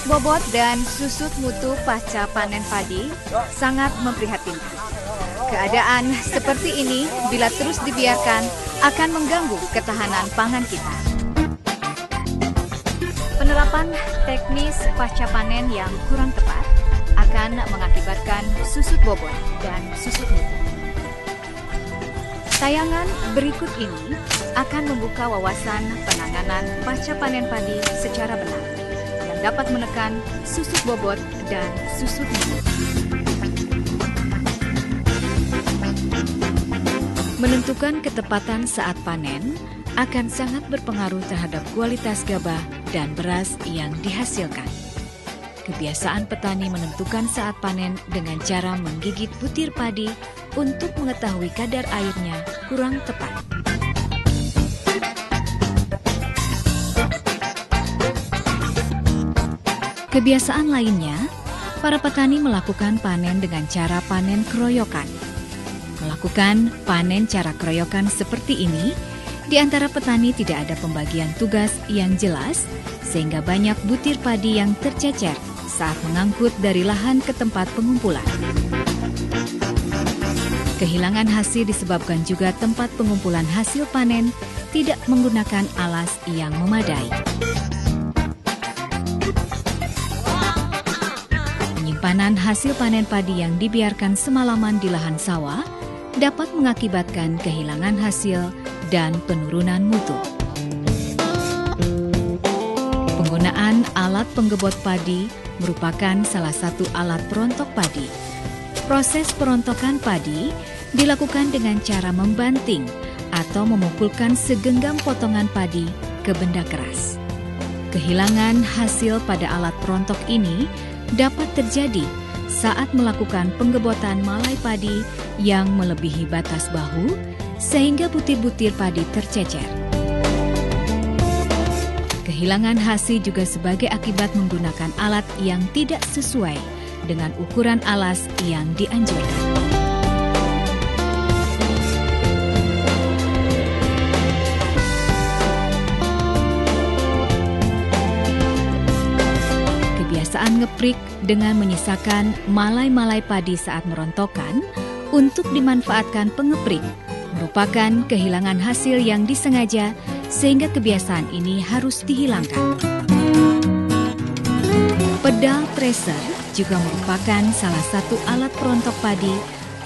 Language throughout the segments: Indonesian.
Bobot dan susut mutu pasca panen padi sangat memprihatinkan. Keadaan seperti ini bila terus dibiarkan akan mengganggu ketahanan pangan kita. Penerapan teknis pasca panen yang kurang tepat akan mengakibatkan susut bobot dan susut mutu. Tayangan berikut ini akan membuka wawasan penanganan pasca panen padi secara benar yang dapat menekan susut bobot dan susut mutu. Menentukan ketepatan saat panen akan sangat berpengaruh terhadap kualitas gabah dan beras yang dihasilkan. Kebiasaan petani menentukan saat panen dengan cara menggigit butir padi untuk mengetahui kadar airnya kurang tepat. Kebiasaan lainnya, para petani melakukan panen dengan cara panen keroyokan. Melakukan panen cara keroyokan seperti ini, di antara petani tidak ada pembagian tugas yang jelas, sehingga banyak butir padi yang tercecer saat mengangkut dari lahan ke tempat pengumpulan. Kehilangan hasil disebabkan juga tempat pengumpulan hasil panen tidak menggunakan alas yang memadai. Penyimpanan hasil panen padi yang dibiarkan semalaman di lahan sawah dapat mengakibatkan kehilangan hasil dan penurunan mutu. Penggunaan alat penggebot padi merupakan salah satu alat perontok padi. Proses perontokan padi dilakukan dengan cara membanting atau memukulkan segenggam potongan padi ke benda keras. Kehilangan hasil pada alat perontok ini dapat terjadi saat melakukan penggebotan malai padi yang melebihi batas bahu sehingga butir-butir padi tercecer. Kehilangan hasil juga sebagai akibat menggunakan alat yang tidak sesuai dengan ukuran alas yang dianjurkan. Kebiasaan ngeprik dengan menyisakan malai-malai padi saat merontokkan untuk dimanfaatkan pengeprik merupakan kehilangan hasil yang disengaja sehingga kebiasaan ini harus dihilangkan. Pedal thresher juga merupakan salah satu alat perontok padi,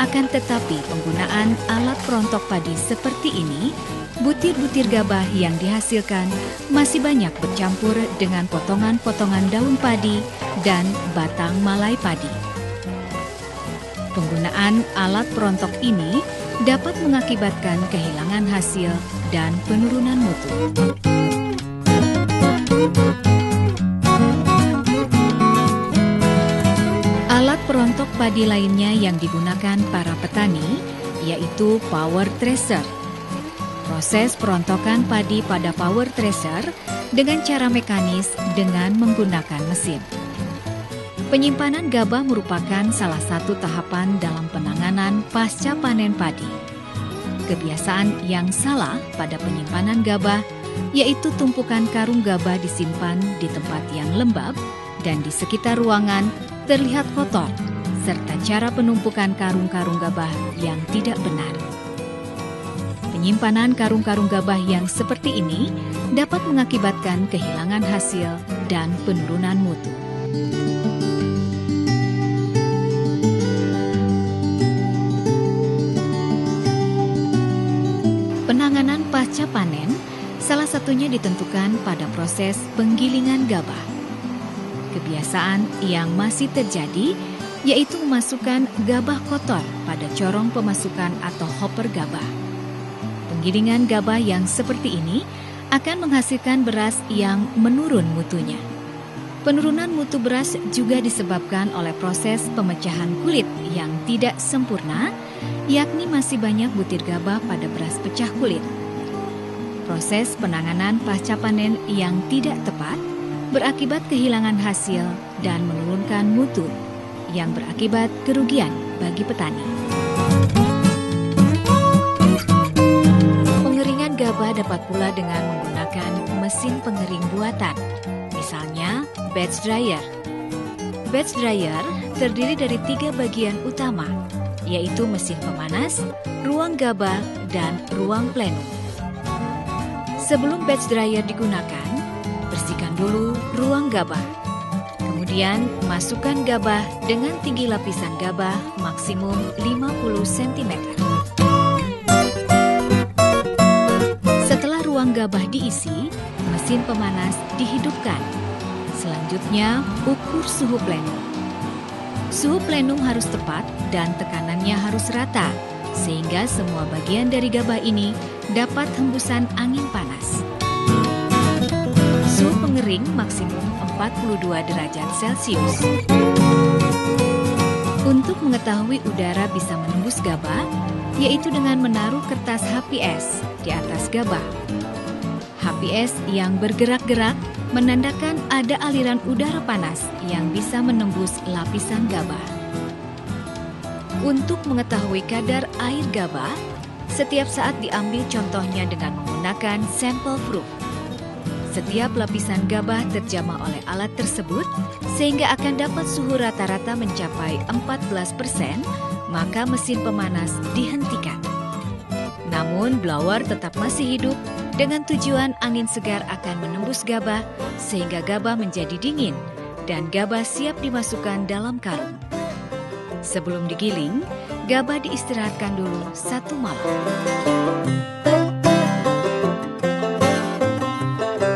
akan tetapi penggunaan alat perontok padi seperti ini, butir-butir gabah yang dihasilkan masih banyak bercampur dengan potongan-potongan daun padi dan batang malai padi. Penggunaan alat perontok ini dapat mengakibatkan kehilangan hasil dan penurunan mutu. Alat perontok padi lainnya yang digunakan para petani yaitu power thresher. Proses perontokan padi pada power thresher dengan cara mekanis dengan menggunakan mesin. Penyimpanan gabah merupakan salah satu tahapan dalam penanganan pasca panen padi. Kebiasaan yang salah pada penyimpanan gabah yaitu tumpukan karung gabah disimpan di tempat yang lembab dan di sekitar ruangan terlihat kotor, serta cara penumpukan karung-karung gabah yang tidak benar. Penyimpanan karung-karung gabah yang seperti ini dapat mengakibatkan kehilangan hasil dan penurunan mutu. Penanganan pasca panen salah satunya ditentukan pada proses penggilingan gabah. Kebiasaan yang masih terjadi yaitu memasukkan gabah kotor pada corong pemasukan atau hopper gabah. Penggilingan gabah yang seperti ini akan menghasilkan beras yang menurun mutunya. Penurunan mutu beras juga disebabkan oleh proses pemecahan kulit yang tidak sempurna, yakni masih banyak butir gabah pada beras pecah kulit. Proses penanganan pasca panen yang tidak tepat berakibat kehilangan hasil dan menurunkan mutu, yang berakibat kerugian bagi petani. Pengeringan gabah dapat pula dengan menggunakan mesin pengering buatan, misalnya batch dryer. Batch dryer terdiri dari 3 bagian utama, yaitu mesin pemanas, ruang gabah, dan ruang plenum. Sebelum batch dryer digunakan, bersihkan dulu ruang gabah. Kemudian masukkan gabah dengan tinggi lapisan gabah maksimum 50 cm. Setelah ruang gabah diisi, mesin pemanas dihidupkan. Selanjutnya, ukur suhu plenum. Suhu plenum harus tepat dan tekanannya harus rata, sehingga semua bagian dari gabah ini dapat hembusan angin panas. Suhu pengering maksimum 42 derajat Celcius. Untuk mengetahui udara bisa menembus gabah, yaitu dengan menaruh kertas HPS di atas gabah. HPS yang bergerak-gerak menandakan ada aliran udara panas yang bisa menembus lapisan gabah. Untuk mengetahui kadar air gabah, setiap saat diambil contohnya dengan menggunakan sampel proof. Setiap lapisan gabah terjamah oleh alat tersebut, sehingga akan dapat suhu rata-rata mencapai 14%, maka mesin pemanas dihentikan. Namun blower tetap masih hidup dengan tujuan angin segar akan menembus gabah sehingga gabah menjadi dingin dan gabah siap dimasukkan dalam karung. Sebelum digiling, gabah diistirahatkan dulu 1 malam.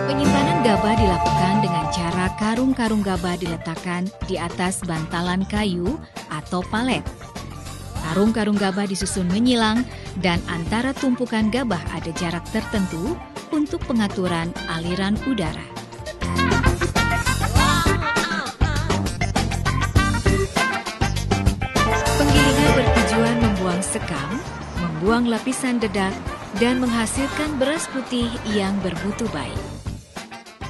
Penyimpanan gabah dilakukan dengan cara karung-karung gabah diletakkan di atas bantalan kayu atau palet. Karung-karung gabah disusun menyilang dan antara tumpukan gabah ada jarak tertentu untuk pengaturan aliran udara. Penggilingan bertujuan membuang sekam, membuang lapisan dedak, dan menghasilkan beras putih yang bermutu baik.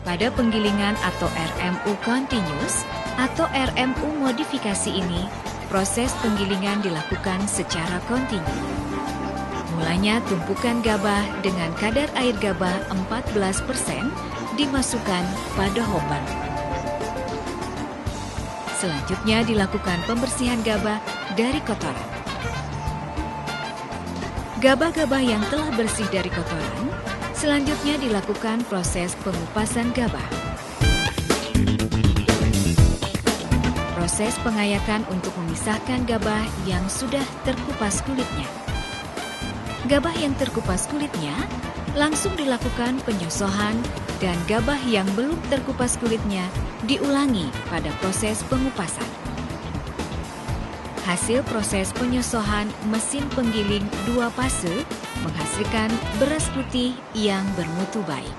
Pada penggilingan atau RMU continuous atau RMU modifikasi ini, proses penggilingan dilakukan secara kontinu. Mulanya tumpukan gabah dengan kadar air gabah 14% dimasukkan pada hopper. Selanjutnya dilakukan pembersihan gabah dari kotoran. Gabah-gabah yang telah bersih dari kotoran, selanjutnya dilakukan proses pengupasan gabah. Proses pengayakan untuk memisahkan gabah yang sudah terkupas kulitnya. Gabah yang terkupas kulitnya langsung dilakukan penyosohan dan gabah yang belum terkupas kulitnya diulangi pada proses pengupasan. Hasil proses penyosohan mesin penggiling 2 fase menghasilkan beras putih yang bermutu baik.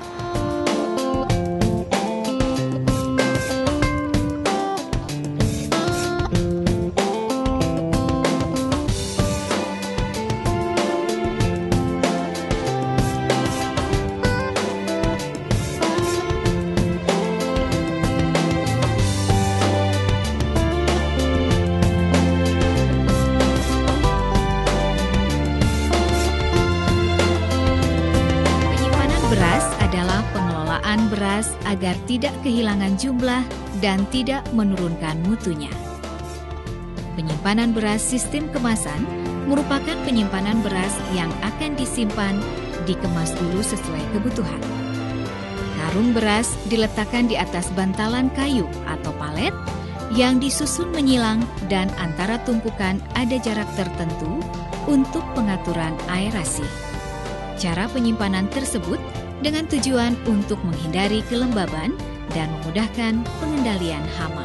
Beras adalah pengelolaan beras agar tidak kehilangan jumlah dan tidak menurunkan mutunya. Penyimpanan beras sistem kemasan merupakan penyimpanan beras yang akan disimpan, dikemas dulu sesuai kebutuhan. Karung beras diletakkan di atas bantalan kayu atau palet yang disusun menyilang dan antara tumpukan ada jarak tertentu untuk pengaturan aerasi. Cara penyimpanan tersebut dengan tujuan untuk menghindari kelembaban dan memudahkan pengendalian hama.